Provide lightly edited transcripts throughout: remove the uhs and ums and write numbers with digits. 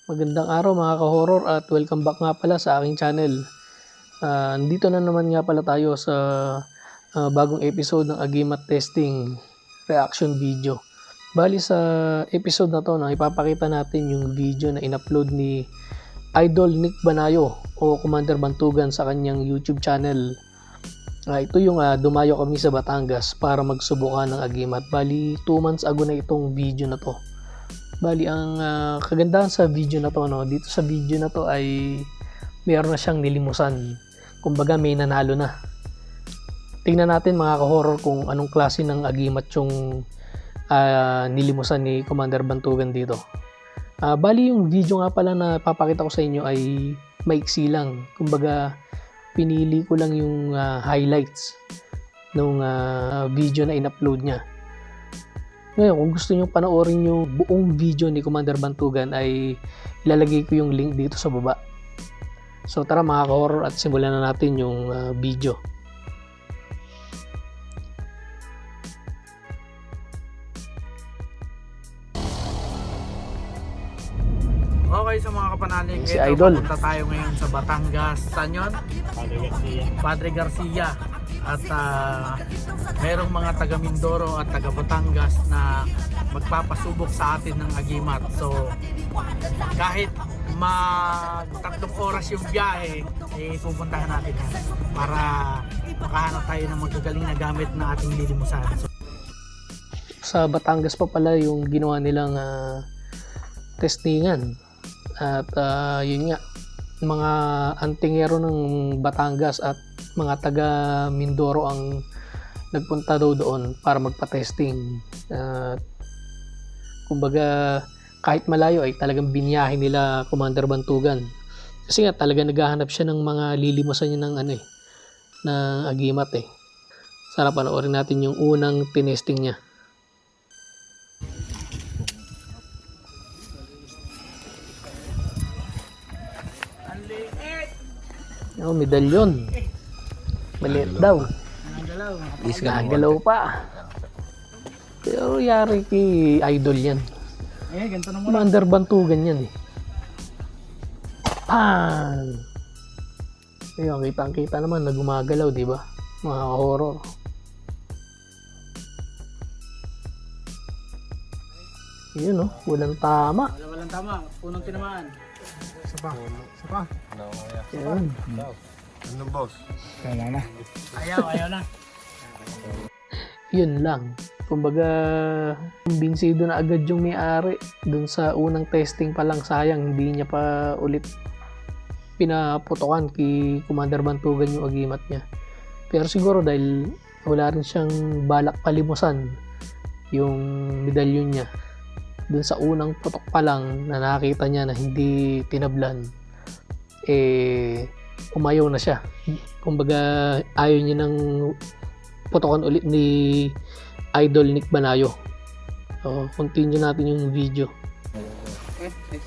Magandang araw mga ka-horror at welcome back nga pala sa aking channel. Nandito na naman nga pala tayo sa bagong episode ng Agimat Testing reaction video. Bali sa episode na to, ipapakita natin yung video na in-upload ni Idol Nick Banayo o Commander Bantugan sa kanyang YouTube channel. Ito yung dumayo kami sa Batangas para magsubukan ng Agimat. Bali 2 months ago na itong video na to. Bali ang kagandahan sa video na to, dito sa video na to ay mayroon na siyang nilimusan. Kumbaga may nanalo na. Tingnan natin mga ka-horror kung anong klase ng Agimat yung nilimusan ni Commander Bantugan dito. Bali yung video nga pala na papakita ko sa inyo ay maiksi lang. Kumbaga pinili ko lang yung highlights ng video na in-upload niya. Ngayon, kung gusto nyo panoorin yung buong video ni Commander Bantugan ay ilalagay ko yung link dito sa baba. So tara mga ka-horror at simulan na natin yung video. Okay, sa mga kapanalig, Si Idol. Punta tayo ngayon sa Batangas. Saan yun? Padre Garcia. At merong mga taga Mindoro at taga Batangas na magpapasubok sa atin ng Agimat. So kahit mag-3 oras yung biyahe, pupuntahan natin yan para makahanap tayo ng magagaling na gamit na ating lilimusan. So, Sa Batangas pa pala yung ginawa nilang testingan. At yun nga, mga antingero ng Batangas at mga taga Mindoro ang nagpunta daw doon para magpa-testing. Kumbaga kahit malayo ay talagang binyahe nila Commander Bantugan. Kasi nga talaga naghahanap siya ng mga lilimusan niya ng ng Agimat eh. Sana panoorin natin yung unang tinesting niya. Oh, medalyon. Maliit daw. Nagalaw pa. Pero yari kay Idol yan. ganito na muna. Commander Bantugan yan eh. Pan! Ayun, kitang-kita naman na gumagalaw, di ba? Mga horror. Yun, walang tama. Walang tama, punong tinamaan. Isa pa. Yan. Ano boss? Kaya na. Ayaw na. Yun lang. Kumbaga, kumbinsido na agad yung may-ari. Dun sa unang testing pa lang, sayang, hindi niya pa ulit pinaputokan kay Commander Bantugan yung Agimat niya. Pero siguro dahil wala rin siyang balak palimusan yung medalyon niya. Dun sa unang putok pa lang na nakita niya na hindi tinablan, umayaw na siya. Kumbaga ayaw niya nang putokan ulit ni Idol Nick Banayo. So continue natin yung video.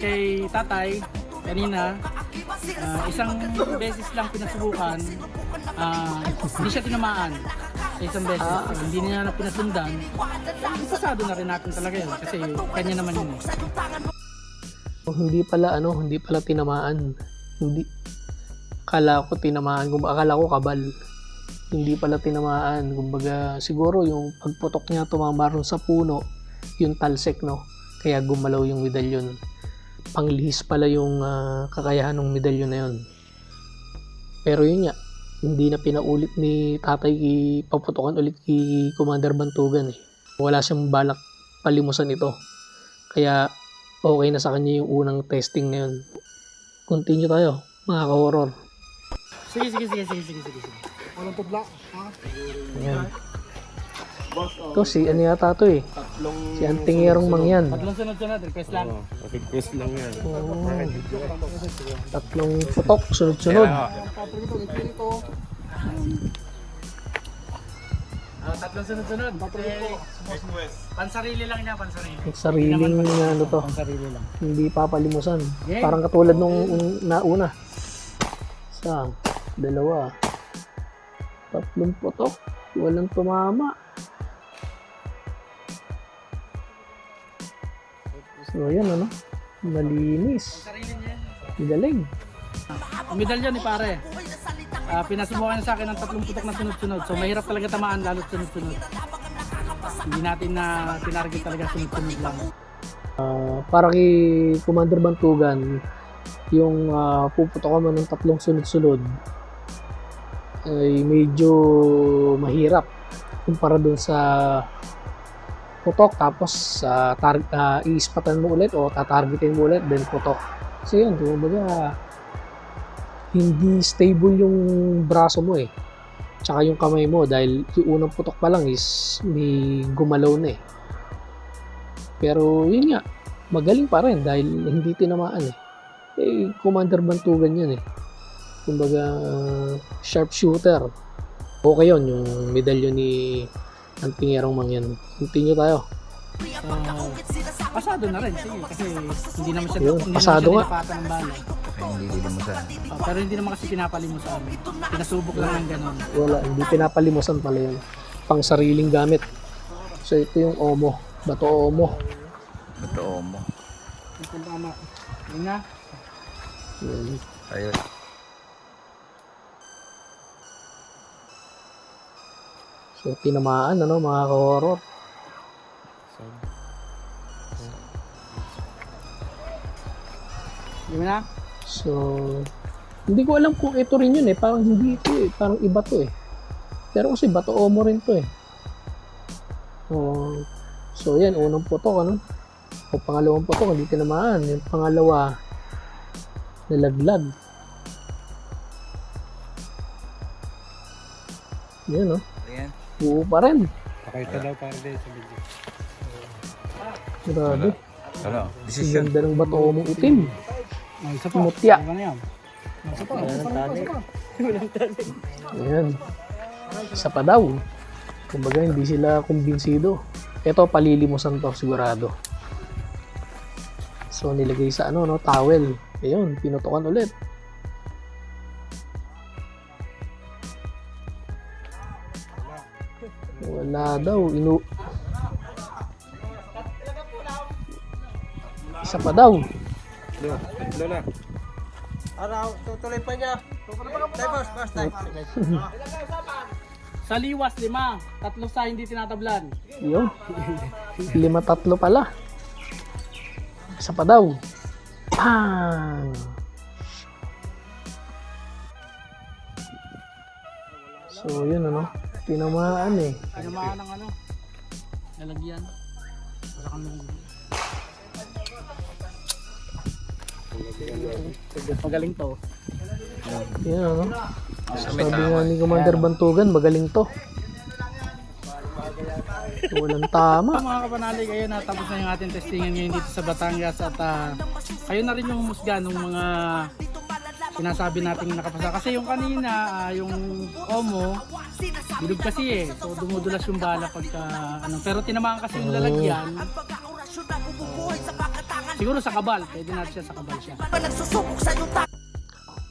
Kay tatay, kanina, isang beses lang pinasubukan, hindi siya tinamaan. Isang beses, hindi niya na pinasundan. Pasado na rin natin talaga yun kasi kanya naman yun eh. Hindi pala tinamaan. Akala ko tinamaan, akala ko kabal. Hindi pala tinamaan. Kumbaga siguro yung pagputok niya tumama ron sa puno, yung talsek kaya gumalaw yung medalyon. Panglihis pala yung kakayahan ng medalyon na yun. Pero yun nga, hindi na pinaulit ni tatay paputokan ulit kay Commander Bantugan eh. Wala siyang balak palimusan ito. Kaya okay na sa kanya yung unang testing na yun. Continue tayo, mga ka-horror. Sige. Walang tudla. Ayan. Ito si ano yata to eh. Si Antingerong Mangyan. Tatlong sunod-sunod, request lang. Request lang yan. 3 putok, sunod-sunod. Tatlong sunod-sunod. Pansarili lang niya, pansarili. Sariling to. Pansarili lang. Hindi papalimusan. Yeah. Parang katulad nung nauna. 2, 3 putok. Walang tumama. So, ayan Malinis. Sarili niya. Galing. Ang medalyon ni pare. Pinasubukan niya sa akin ng 3 putok na sunod-sunod. So mahirap talaga tamaan lalo sunod-sunod. Hindi natin na tinarget talaga sunod-sunod lang. Para kay Commander Bantugan, yung puputok mo ng 3 sunod-sunod ay medyo mahirap kumpara dun sa putok tapos iispatan mo ulit o tatargetin mo ulit then putok. So yun, kumbaga hindi stable yung braso mo eh. Tsaka yung kamay mo dahil yung unang putok pa lang is may gumalaw na eh. Pero yun nga, magaling pa rin dahil hindi tinamaan eh. Commander Bantugan yan eh. Kumbaga sharpshooter. Okay yun, yung medalyon ni Antingierong Mangyan. Continue tayo. Pasado na rin, sige, kasi hindi naman siya, Yun, pasado nga. dinapatan ng bala. Hindi lilimusan. Pero hindi naman kasi pinapalimusan. Pinasubok lang ng ganon. Wala, hindi pinapalimusan pala yun. Pang sariling gamit. So ito yung Omo. Bato Omo. Totoo mo. Ito tama. Yun nga. Yun. Ayun. So tinamaan ano mga ka-horror. Yun na. So hindi ko alam kung ito rin yun eh. Parang hindi ito eh. Parang iba to eh. Pero kasi Bato Omo rin to eh. So yan, unang putok ano. O pangalawang putok, hindi tinamaan. Yung pangalawa, nalaglag. Yan oh. Ayan. Buo pa rin. Pakita daw para din sa video. Grabe. Ano? Ang Decision. ganda ng Bato Omong itim. Isa Mutya. Ano na yan? Isa pa. Ayan. Isa pa daw. Kumbaga hindi sila kumbinsido. Ito palilimusan to sigurado. So nilagay sa ano no, towel. Ayun, pinutukan ulit. Wala daw, isa pa daw. Lola. Araw, tutuloy pa niya. Tayo boss, tayo. Sa liwas, 5. 3 sa hindi tinatablan. Yun. 5-3 pala. Isa pa daw. Pang! So yun ano, tinamaan eh. Tinamaan ng ano? Lalagyan. Sa kanong. Magaling to. Yan ano. Sabi nga ni Commander Bantugan, magaling to. Walang tama. Mga kapanalig, ayun na, tapos na yung ating testingan ngayon dito sa Batangas at kayo na rin yung musga ng mga sinasabi nating nakapasa. Kasi yung kanina, yung Omo, bilog kasi eh. So dumudulas yung bala pagka ano. Pero tinamaan kasi yung lalagyan. Siguro sa kabal, pwede natin siya sa kabal siya.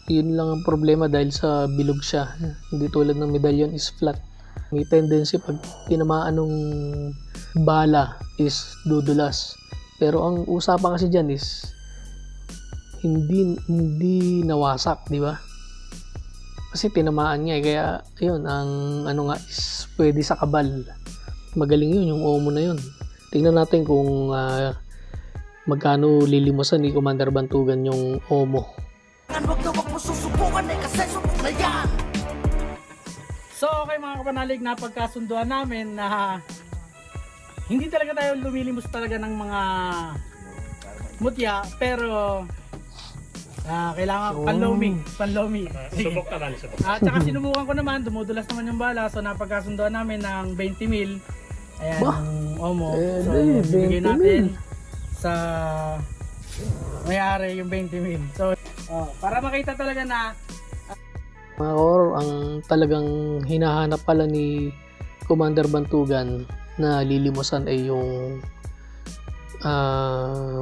Yun lang ang problema dahil sa bilog siya. Hindi tulad ng medallion is flat. May tendency pag tinamaan ng bala is dudulas. Pero ang usapan kasi dyan is hindi nawasak, di ba? Kasi tinamaan niya eh. Kaya yun, ang ano nga is pwede sa kabal. Magaling yun, yung Omo na yun. Tingnan natin kung magkano lilimusan ni Commander Bantugan yung Omo. So okay mga kapanalig, napagkasunduan namin na hindi talaga tayo lumilimos talaga ng mga mutya, pero kailangan panlomi. Subok ka lang, subok. At saka sinubukan ko naman, dumudulas naman yung bala, so napagkasunduan namin ng 20 mil. Ayan, Bah! yung Omo. So, Eh, bibigay 20 natin mil. sa may-ari yung 20 mil. So, para makita talaga na Mga horror, ang talagang hinahanap pala ni Commander Bantugan na lilimusan ay yung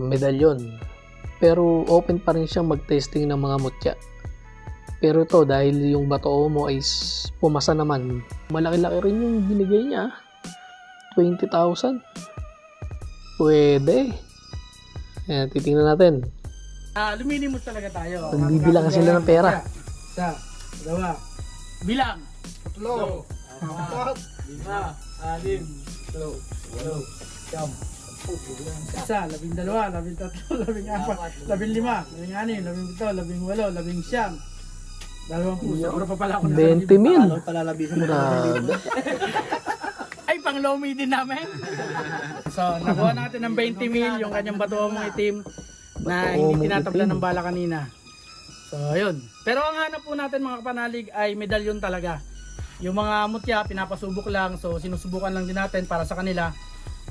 medalyon. Pero open pa rin siyang mag-testing ng mga mutya. Pero ito, dahil yung Bato Omo ay pumasa naman, malaki-laki rin yung binigay niya. 20,000. Pwede. Ayan, titingnan natin. Luminimos talaga tayo. Magbibilang sila ng pera. Isa, dalawa. Bilang. Tatlo. Apat. 5, 6, 7, 8, 9, 10. Isa, 12, 13, 14, 15, 16, 17, 18, 19, 20. Sobra pa pala ako na 20 mil. Palalabisan mo. Grabe. Ay, pang low mid din namin. So, nakuha natin ng 20 mil yung kanyang bato mong itim na Bato hindi mong tinatablan itim. ng bala kanina. So, ayun. Pero ang hanap po natin mga kapanalig ay medalyon talaga. Yung mga mutya, pinapasubok lang. So, sinusubukan lang din natin para sa kanila.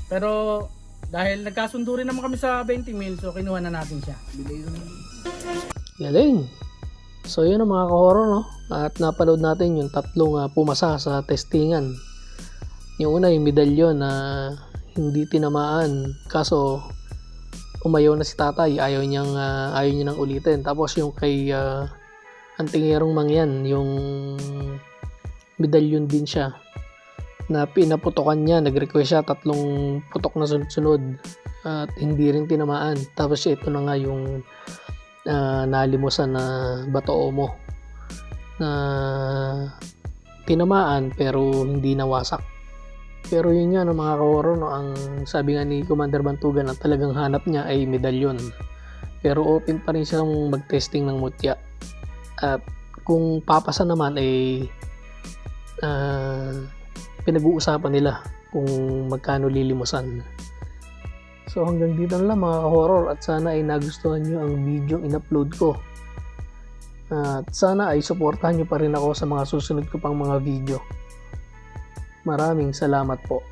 Pero, dahil nagkasundo rin naman kami sa 20 mil, so kinuha na natin siya. Galing. So yun ang mga ka-horror, no? At napanood natin yung tatlong pumasa sa testingan. Yung una yung medalyon na hindi tinamaan. Kaso umayaw na si tatay. Ayaw niya nang ulitin. Tapos yung kay Antingerong Mangyan, yung medalyon din siya na pinaputokan niya. Nag-request siya 3 putok na sunod-sunod at hindi rin tinamaan. Tapos ito na nga yung nalimusan na bato mo na tinamaan pero hindi nawasak. Pero yun nga no, mga ka-horror, no, ang sabi nga ni Commander Bantugan na talagang hanap niya ay medalyon. Pero open pa rin siyang mag-testing ng mutya. At kung papasa naman ay pinag-uusapan nila kung magkano lilimusan. So hanggang dito na lang mga ka-horror at sana ay nagustuhan nyo ang video in-upload ko. At sana ay suportahan nyo pa rin ako sa mga susunod ko pang mga video. Maraming salamat po.